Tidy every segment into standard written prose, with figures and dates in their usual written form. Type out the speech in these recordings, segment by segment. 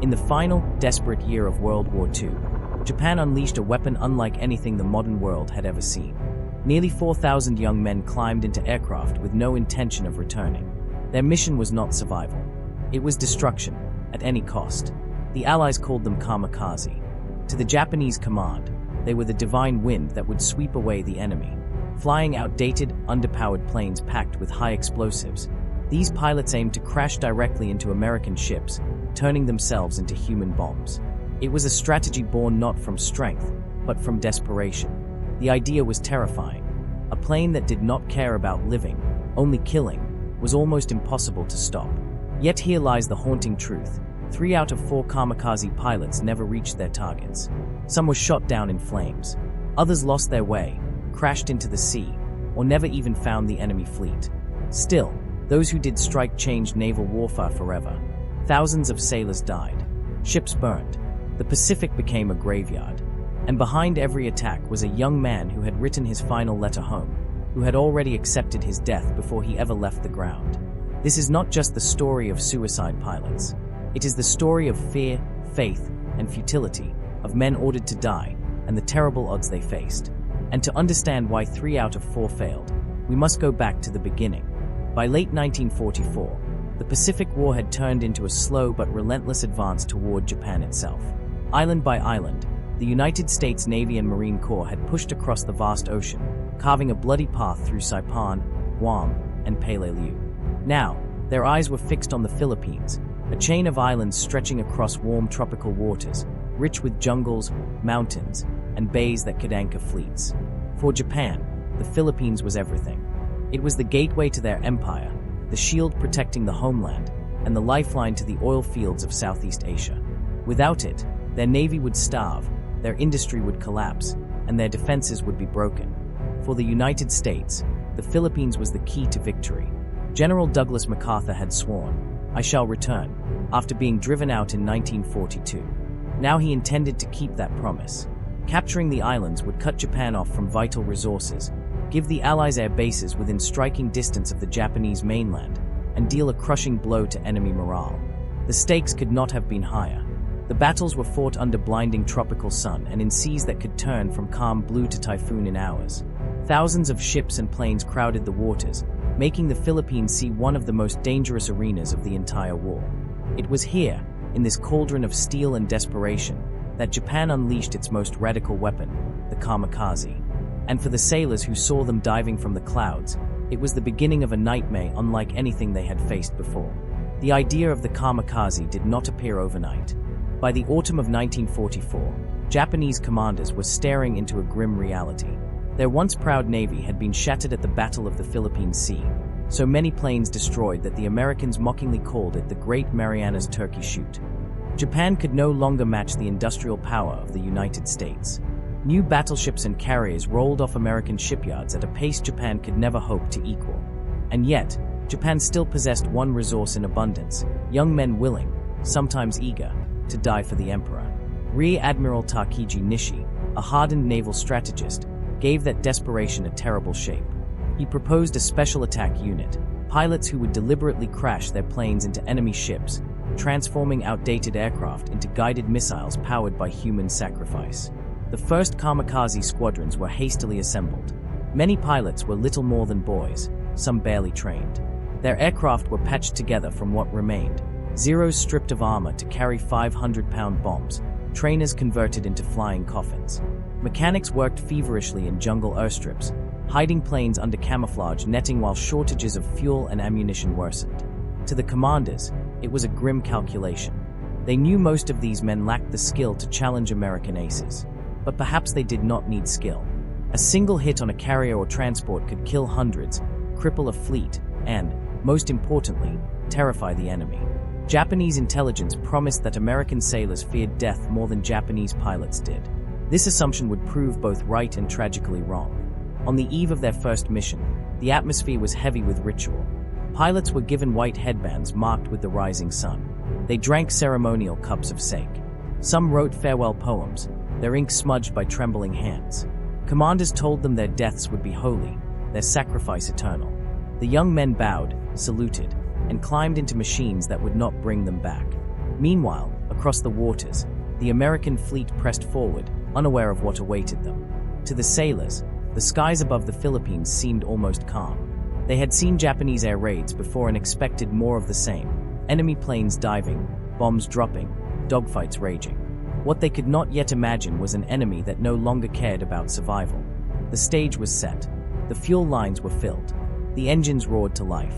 In the final, desperate year of World War II, Japan unleashed a weapon unlike anything the modern world had ever seen. Nearly 4,000 young men climbed into aircraft with no intention of returning. Their mission was not survival. It was destruction, at any cost. The Allies called them Kamikaze. To the Japanese command, they were the divine wind that would sweep away the enemy. Flying outdated, underpowered planes packed with high explosives, these pilots aimed to crash directly into American ships, turning themselves into human bombs. It was a strategy born not from strength, but from desperation. The idea was terrifying. A plane that did not care about living, only killing, was almost impossible to stop. Yet here lies the haunting truth. 3 out of 4 kamikaze pilots never reached their targets. Some were shot down in flames. Others lost their way, crashed into the sea, or never even found the enemy fleet. Still, those who did strike changed naval warfare forever. Thousands of sailors died. Ships burned. The Pacific became a graveyard. And behind every attack was a young man who had written his final letter home, who had already accepted his death before he ever left the ground. This is not just the story of suicide pilots. It is the story of fear, faith, and futility, of men ordered to die, and the terrible odds they faced. And to understand why 3 out of 4 failed, we must go back to the beginning. By late 1944, the Pacific War had turned into a slow but relentless advance toward Japan itself. Island by island, the United States Navy and Marine Corps had pushed across the vast ocean, carving a bloody path through Saipan, Guam, and Peleliu. Now, their eyes were fixed on the Philippines, a chain of islands stretching across warm tropical waters, rich with jungles, mountains, and bays that could anchor fleets. For Japan, the Philippines was everything. It was the gateway to their empire, the shield protecting the homeland, and the lifeline to the oil fields of Southeast Asia. Without it, their navy would starve, their industry would collapse, and their defenses would be broken. For the United States, the Philippines was the key to victory. General Douglas MacArthur had sworn, "I shall return," after being driven out in 1942. Now he intended to keep that promise. Capturing the islands would cut Japan off from vital resources, give the Allies air bases within striking distance of the Japanese mainland, and deal a crushing blow to enemy morale. The stakes could not have been higher. The battles were fought under blinding tropical sun and in seas that could turn from calm blue to typhoon in hours. Thousands of ships and planes crowded the waters, making the Philippines see one of the most dangerous arenas of the entire war. It was here, in this cauldron of steel and desperation, that Japan unleashed its most radical weapon, the kamikaze. And for the sailors who saw them diving from the clouds, it was the beginning of a nightmare unlike anything they had faced before. The idea of the kamikaze did not appear overnight. By the autumn of 1944, Japanese commanders were staring into a grim reality. Their once proud navy had been shattered at the Battle of the Philippine Sea, so many planes destroyed that the Americans mockingly called it the Great Marianas Turkey Shoot. Japan could no longer match the industrial power of the United States. New battleships and carriers rolled off American shipyards at a pace Japan could never hope to equal. And yet, Japan still possessed one resource in abundance: young men willing, sometimes eager, to die for the emperor. Rear Admiral Takiji Nishi, a hardened naval strategist, gave that desperation a terrible shape. He proposed a special attack unit, pilots who would deliberately crash their planes into enemy ships, transforming outdated aircraft into guided missiles powered by human sacrifice. The first kamikaze squadrons were hastily assembled. Many pilots were little more than boys, some barely trained. Their aircraft were patched together from what remained, Zeros stripped of armor to carry 500-pound bombs, trainers converted into flying coffins. Mechanics worked feverishly in jungle airstrips, hiding planes under camouflage netting while shortages of fuel and ammunition worsened. To the commanders, it was a grim calculation. They knew most of these men lacked the skill to challenge American aces. But perhaps they did not need skill. A single hit on a carrier or transport could kill hundreds, cripple a fleet, and, most importantly, terrify the enemy. Japanese intelligence promised that American sailors feared death more than Japanese pilots did. This assumption would prove both right and tragically wrong. On the eve of their first mission, the atmosphere was heavy with ritual. Pilots were given white headbands marked with the rising sun. They drank ceremonial cups of sake. Some wrote farewell poems, their ink smudged by trembling hands. Commanders told them their deaths would be holy, their sacrifice eternal. The young men bowed, saluted, and climbed into machines that would not bring them back. Meanwhile, Across the waters, the American fleet pressed forward, unaware of what awaited them. To the sailors, the skies above the Philippines seemed almost calm. They had seen Japanese air raids before and expected more of the same. Enemy planes diving, bombs dropping, dogfights raging. What they could not yet imagine was an enemy that no longer cared about survival. The stage was set. The fuel lines were filled. The engines roared to life.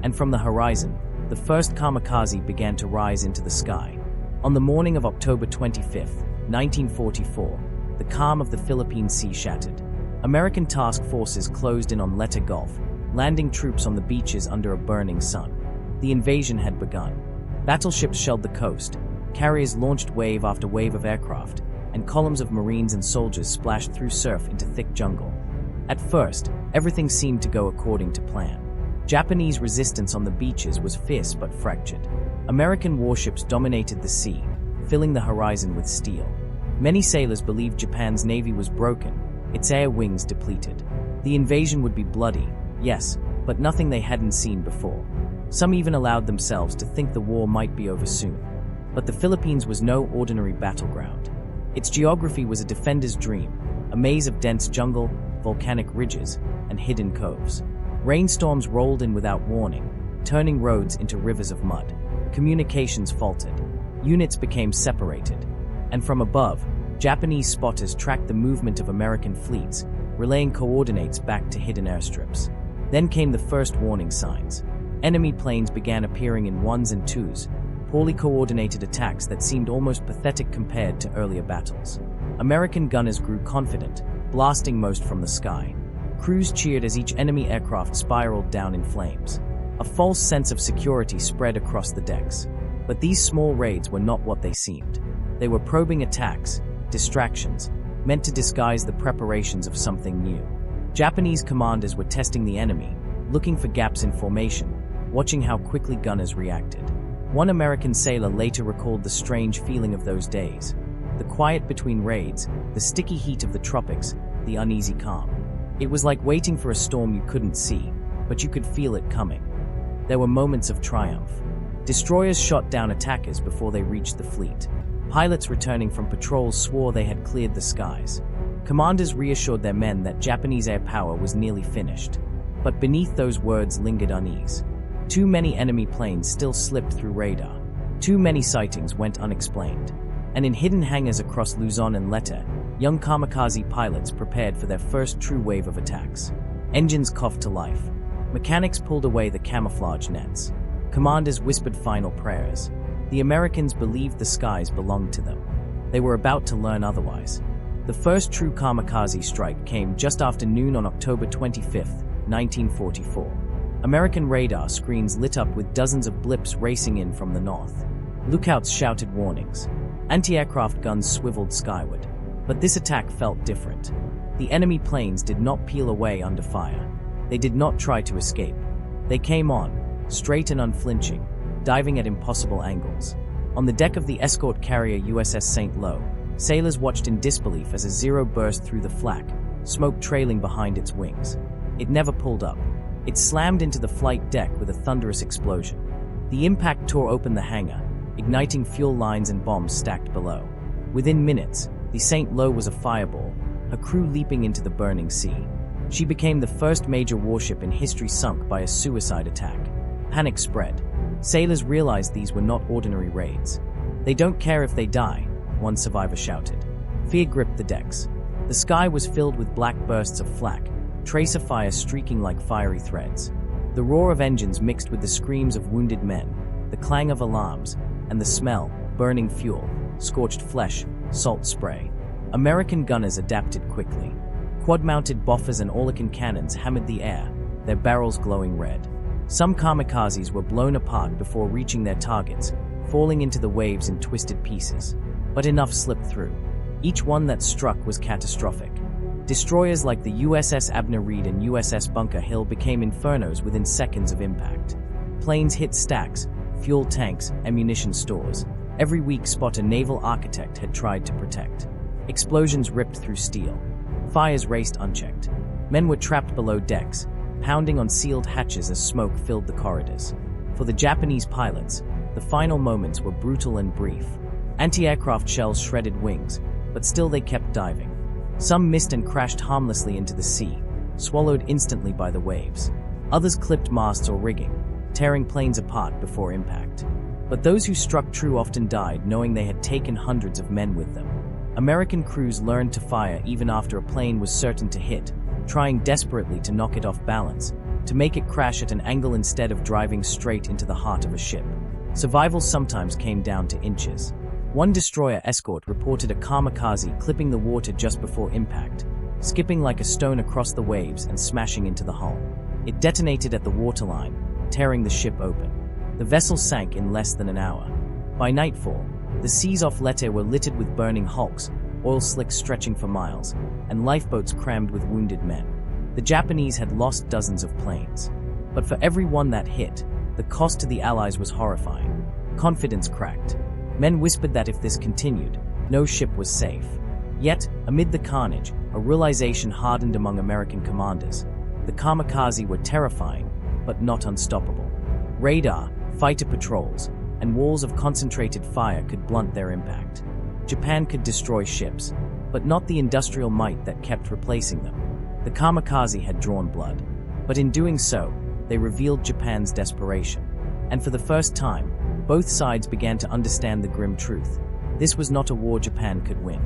And from the horizon, the first kamikaze began to rise into the sky. On the morning of October 25, 1944, the calm of the Philippine Sea shattered. American task forces closed in on Leyte Gulf, landing troops on the beaches under a burning sun. The invasion had begun. Battleships shelled the coast, carriers launched wave after wave of aircraft, and columns of Marines and soldiers splashed through surf into thick jungle. At first, everything seemed to go according to plan. Japanese resistance on the beaches was fierce but fractured. American warships dominated the sea, filling the horizon with steel. Many sailors believed Japan's navy was broken, its air wings depleted. The invasion would be bloody, yes, but nothing they hadn't seen before. Some even allowed themselves to think the war might be over soon. But the Philippines was no ordinary battleground. Its geography was a defender's dream, a maze of dense jungle, volcanic ridges, and hidden coves. Rainstorms rolled in without warning, turning roads into rivers of mud. Communications faltered. Units became separated. And from above, Japanese spotters tracked the movement of American fleets, relaying coordinates back to hidden airstrips. Then came the first warning signs. Enemy planes began appearing in ones and twos, poorly coordinated attacks that seemed almost pathetic compared to earlier battles. American gunners grew confident, blasting most from the sky. Crews cheered as each enemy aircraft spiraled down in flames. A false sense of security spread across the decks. But these small raids were not what they seemed. They were probing attacks, distractions, meant to disguise the preparations of something new. Japanese commanders were testing the enemy, looking for gaps in formation, watching how quickly gunners reacted. One American sailor later recalled the strange feeling of those days. The quiet between raids, the sticky heat of the tropics, the uneasy calm. It was like waiting for a storm you couldn't see, but you could feel it coming. There were moments of triumph. Destroyers shot down attackers before they reached the fleet. Pilots returning from patrols swore they had cleared the skies. Commanders reassured their men that Japanese air power was nearly finished. But beneath those words lingered unease. Too many enemy planes still slipped through radar. Too many sightings went unexplained. And in hidden hangars across Luzon and Leyte, young kamikaze pilots prepared for their first true wave of attacks. Engines coughed to life. Mechanics pulled away the camouflage nets. Commanders whispered final prayers. The Americans believed the skies belonged to them. They were about to learn otherwise. The first true kamikaze strike came just after noon on October 25, 1944. American radar screens lit up with dozens of blips racing in from the north. Lookouts shouted warnings. Anti-aircraft guns swiveled skyward. But this attack felt different. The enemy planes did not peel away under fire. They did not try to escape. They came on, straight and unflinching, diving at impossible angles. On the deck of the escort carrier USS St. Lo, sailors watched in disbelief as a Zero burst through the flak, smoke trailing behind its wings. It never pulled up. It slammed into the flight deck with a thunderous explosion. The impact tore open the hangar, igniting fuel lines and bombs stacked below. Within minutes, the St. Lo was a fireball, her crew leaping into the burning sea. She became the first major warship in history sunk by a suicide attack. Panic spread. Sailors realized these were not ordinary raids. They don't care if they die, one survivor shouted. Fear gripped the decks. The sky was filled with black bursts of flak, tracer fire streaking like fiery threads. The roar of engines mixed with the screams of wounded men, the clang of alarms, and the smell, burning fuel, scorched flesh, salt spray. American gunners adapted quickly. Quad-mounted Boffers and Oerlikon cannons hammered the air, their barrels glowing red. Some kamikazes were blown apart before reaching their targets, falling into the waves in twisted pieces. But enough slipped through. Each one that struck was catastrophic. Destroyers like the USS Abner Reed and USS Bunker Hill became infernos within seconds of impact. Planes hit stacks, fuel tanks, ammunition stores. Every weak spot a naval architect had tried to protect. Explosions ripped through steel. Fires raced unchecked. Men were trapped below decks, pounding on sealed hatches as smoke filled the corridors. For the Japanese pilots, the final moments were brutal and brief. Anti-aircraft shells shredded wings, but still they kept diving. Some missed and crashed harmlessly into the sea, swallowed instantly by the waves. Others clipped masts or rigging, tearing planes apart before impact. But those who struck true often died knowing they had taken hundreds of men with them. American crews learned to fire even after a plane was certain to hit, trying desperately to knock it off balance, to make it crash at an angle instead of driving straight into the heart of a ship. Survival sometimes came down to inches. One destroyer escort reported a kamikaze clipping the water just before impact, skipping like a stone across the waves and smashing into the hull. It detonated at the waterline, tearing the ship open. The vessel sank in less than an hour. By nightfall, the seas off Leyte were littered with burning hulks, oil slicks stretching for miles, and lifeboats crammed with wounded men. The Japanese had lost dozens of planes. But for every one that hit, the cost to the Allies was horrifying. Confidence cracked. Men whispered that if this continued, no ship was safe. Yet, amid the carnage, a realization hardened among American commanders. The kamikaze were terrifying, but not unstoppable. Radar, fighter patrols, and walls of concentrated fire could blunt their impact. Japan could destroy ships, but not the industrial might that kept replacing them. The kamikaze had drawn blood, but in doing so, they revealed Japan's desperation. And for the first time, both sides began to understand the grim truth. This was not a war Japan could win.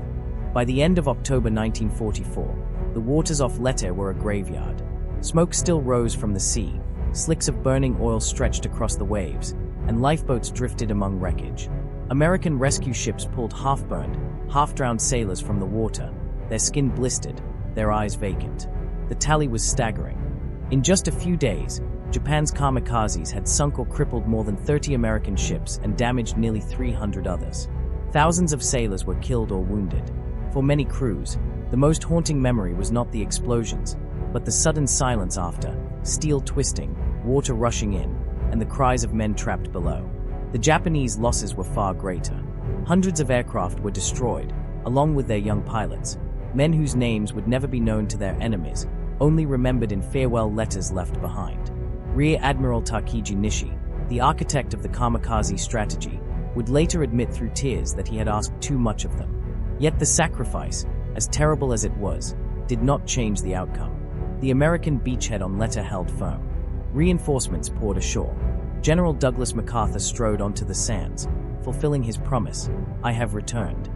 By the end of October 1944, the waters off Leyte were a graveyard. Smoke still rose from the sea, slicks of burning oil stretched across the waves, and lifeboats drifted among wreckage. American rescue ships pulled half-burned, half-drowned sailors from the water, their skin blistered, their eyes vacant. The tally was staggering. In just a few days, Japan's kamikazes had sunk or crippled more than 30 American ships and damaged nearly 300 others. Thousands of sailors were killed or wounded. For many crews, the most haunting memory was not the explosions, but the sudden silence after, steel twisting, water rushing in, and the cries of men trapped below. The Japanese losses were far greater. Hundreds of aircraft were destroyed, along with their young pilots, men whose names would never be known to their enemies, only remembered in farewell letters left behind. Rear Admiral Takiji Nishi, the architect of the kamikaze strategy, would later admit through tears that he had asked too much of them. Yet the sacrifice, as terrible as it was, did not change the outcome. The American beachhead on Leyte held firm. Reinforcements poured ashore. General Douglas MacArthur strode onto the sands, fulfilling his promise, "I have returned."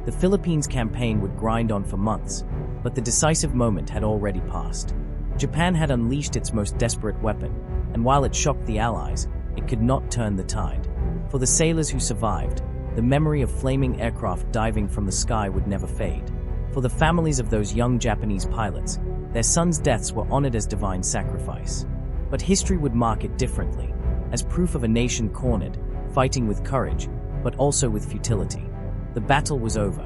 The Philippines campaign would grind on for months, but the decisive moment had already passed. Japan had unleashed its most desperate weapon, and while it shocked the Allies, it could not turn the tide. For the sailors who survived, the memory of flaming aircraft diving from the sky would never fade. For the families of those young Japanese pilots, their sons' deaths were honored as divine sacrifice. But history would mark it differently, as proof of a nation cornered, fighting with courage, but also with futility. The battle was over.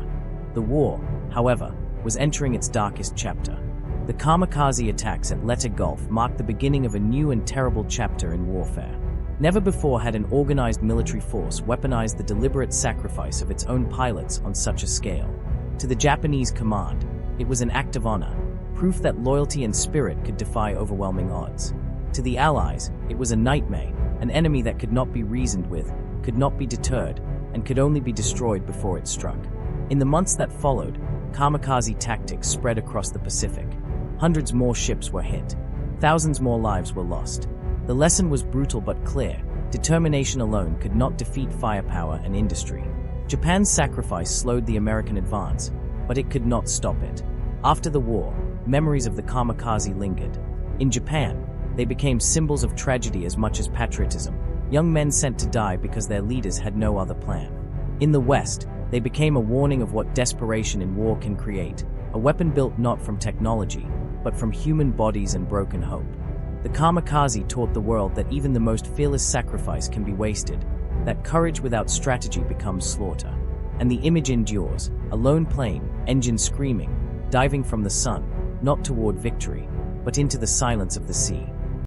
The war, however, was entering its darkest chapter. The kamikaze attacks at Leyte Gulf marked the beginning of a new and terrible chapter in warfare. Never before had an organized military force weaponized the deliberate sacrifice of its own pilots on such a scale. To the Japanese command, it was an act of honor, proof that loyalty and spirit could defy overwhelming odds. To the Allies, it was a nightmare, an enemy that could not be reasoned with, could not be deterred, and could only be destroyed before it struck. In the months that followed, kamikaze tactics spread across the Pacific. Hundreds more ships were hit. Thousands more lives were lost. The lesson was brutal but clear. Determination alone could not defeat firepower and industry. Japan's sacrifice slowed the American advance, but it could not stop it. After the war, memories of the kamikaze lingered. In Japan, they became symbols of tragedy as much as patriotism. Young men sent to die because their leaders had no other plan. In the West, they became a warning of what desperation in war can create, a weapon built not from technology, but from human bodies and broken hope. The kamikaze taught the world that even the most fearless sacrifice can be wasted, that courage without strategy becomes slaughter. And the image endures, a lone plane, engine screaming, diving from the sun, not toward victory, but into the silence of the sea.